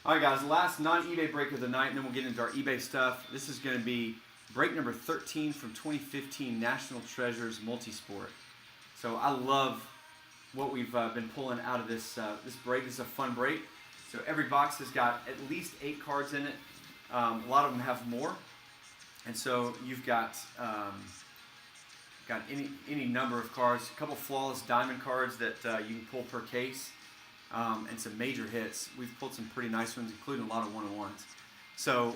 All right, guys, last non-eBay break of the night, and then we'll get into our eBay stuff. This is going to be break number 13 from 2015 National Treasures Multisport. So I love what we've been pulling out of this break. This is a fun break. So every box has got at least 8 cards in it. A lot of them have more. And so you've got any number of cards, a couple flawless diamond cards that you can pull per case, and some major hits. We've pulled some pretty nice ones, including a lot of one-on-ones. So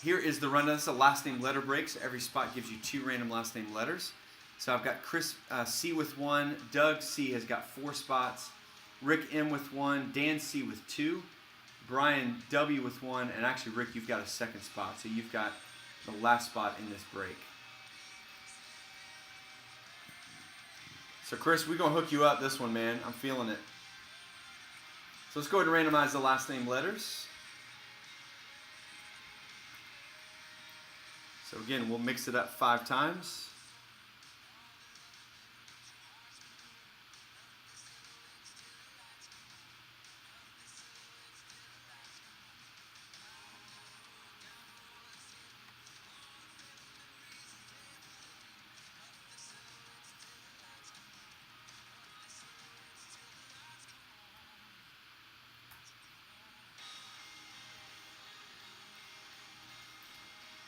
here is the rundown. This is a last name letter break, so every spot gives you 2 random last name letters. So I've got Chris C with 1, Doug C has got 4 spots, Rick M with 1, Dan C with 2, Brian W with 1, and actually Rick, you've got a second spot, so you've got the last spot in this break. So Chris, we're going to hook you up this one, man. I'm feeling it. So let's go ahead and randomize the last name letters. So again, we'll mix it up 5 times.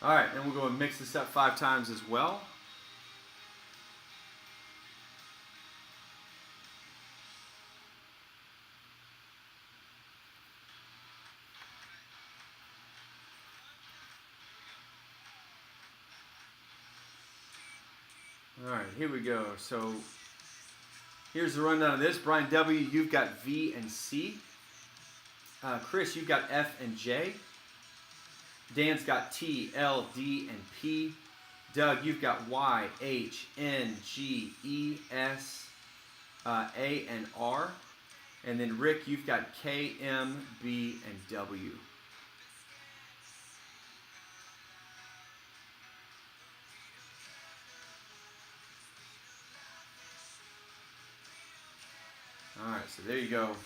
All right, then we'll go and mix this up 5 times as well. All right, here we go. So here's the rundown of this. Brian W., you've got V and C. Chris, you've got F and J. Dan's got T, L, D, and P. Doug, you've got Y, H, N, G, E, S, A, and R. And then Rick, you've got K, M, B, and W. All right, so there you go. Let's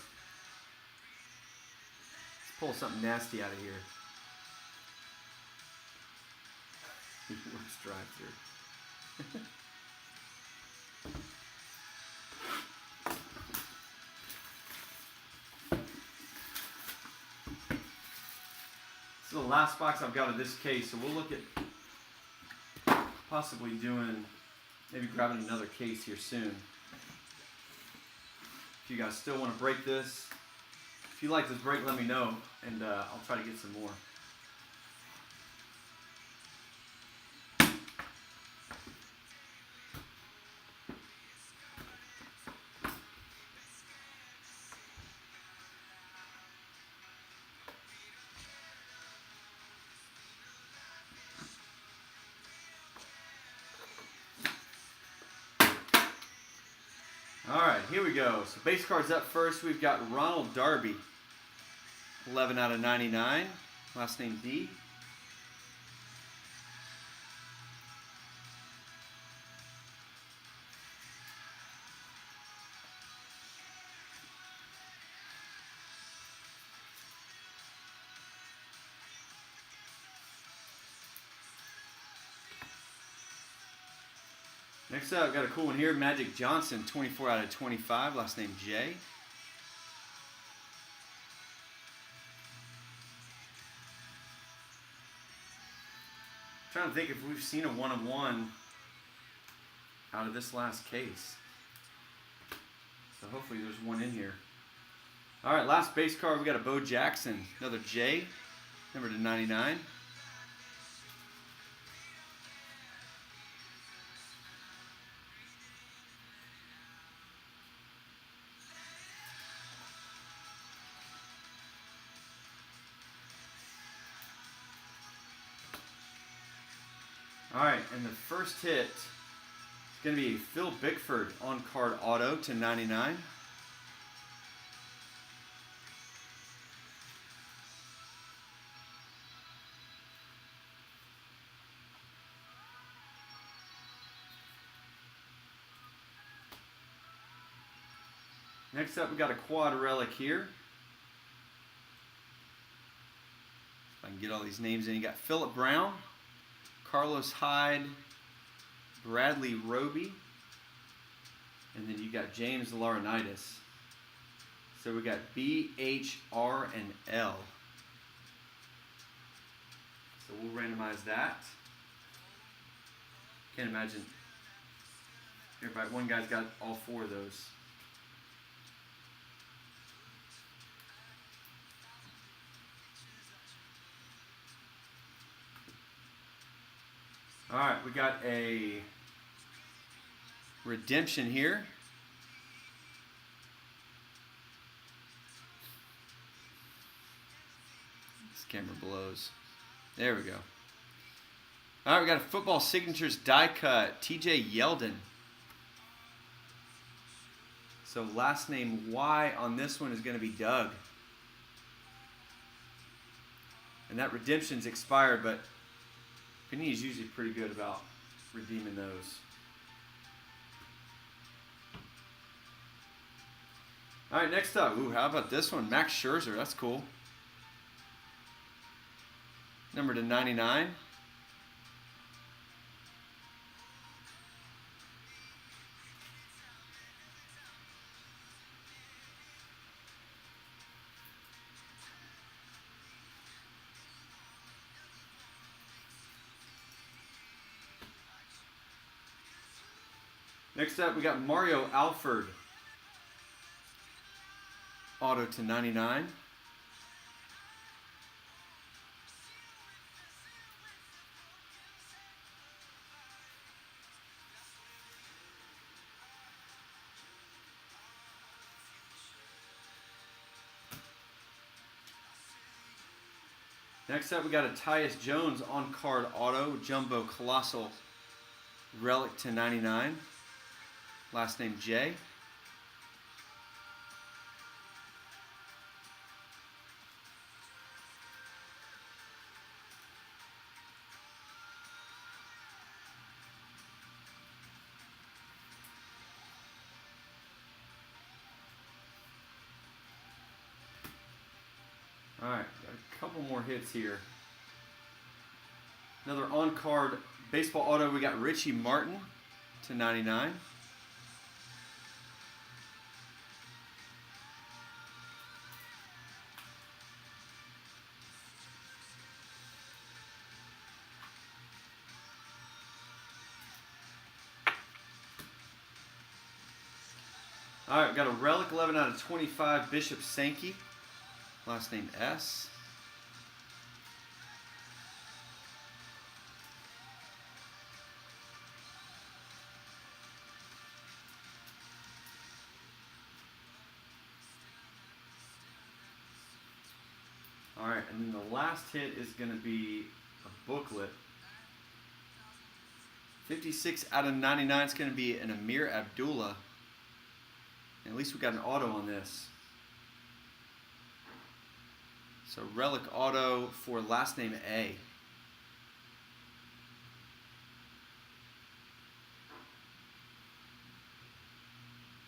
pull something nasty out of here. Works drive-through. This is the last box I've got of this case, so we'll look at possibly maybe grabbing another case here soon. If you guys still want to break this, if you like this break, let me know, and I'll try to get some more. All right, here we go. So base cards up first. We've got Ronald Darby, 11 out of 99. Last name D. Next up, got a cool one here. Magic Johnson, 24 out of 25. Last name J. Trying to think if we've seen a one-on-one out of this last case. So hopefully there's one in here. All right, last base card, we got a Bo Jackson, another J, number to 99. All right, and the first hit is going to be Phil Bickford on card auto to 99. Next up, we got a quad relic here. can get all these names in. You got Phillip Brown, Carlos Hyde, Bradley Roby, and then you got James Laurinaitis. So we got B, H, R, and L. So we'll randomize that. Can't imagine everybody. One guy's got all four of those. All right, we got a redemption here. This camera blows. There we go. All right, we got a football signatures die cut, TJ Yeldon. So last name Y on this one is going to be Doug. And that redemption's expired, but Panini's usually pretty good about redeeming those. All right, next up. Ooh, how about this one? Max Scherzer. That's cool. Number to 99. Next up, we got Mario Alford. Auto to 99. Next up, we got a Tyus Jones on-card auto, jumbo colossal relic to 99. Last name J. All right, got a couple more hits here. Another on-card baseball auto. We got Richie Martin to 99. All right, got a relic 11 out of 25 Bishop Sankey. Last name S. All right, and then the last hit is going to be a booklet. 56 out of 99 is going to be an Amir Abdullah. At least we got an auto on this. So relic auto for last name A.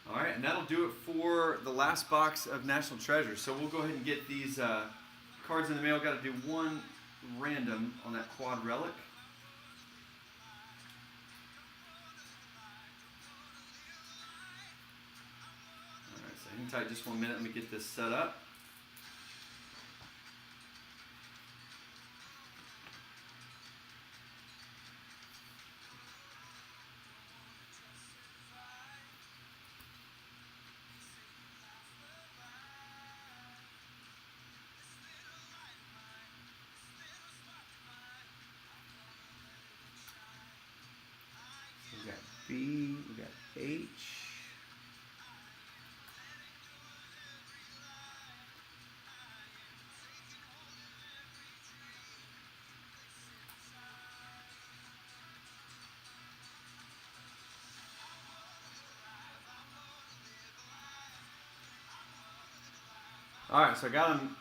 All right, and that'll do it for the last box of National Treasure. So we'll go ahead and get these cards in the mail. Got to do one random on that quad relic. All right, so hang tight just 1 minute. Let me get this set up. We got B, we got H. All right, so I got them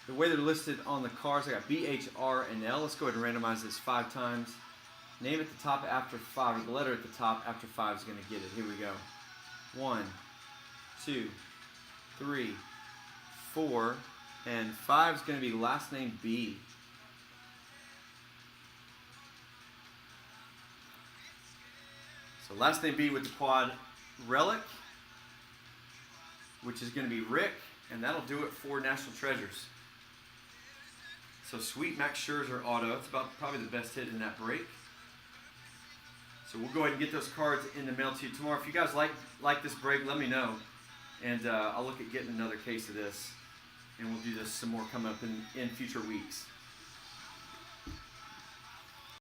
the way they're listed on the cards. I got B, H, R, and L. Let's go ahead and randomize this 5 times. Name at the top after 5, or the letter at the top after 5 is going to get it. Here we go. 1, 2, 3, 4, and 5 is going to be last name B. So last name B with the quad relic, which is going to be Rick, and that'll do it for National Treasures. So sweet Max Scherzer auto. It's about probably the best hit in that break. So we'll go ahead and get those cards in the mail to you tomorrow. If you guys like this break, let me know, and I'll look at getting another case of this, and we'll do this some more coming up in future weeks.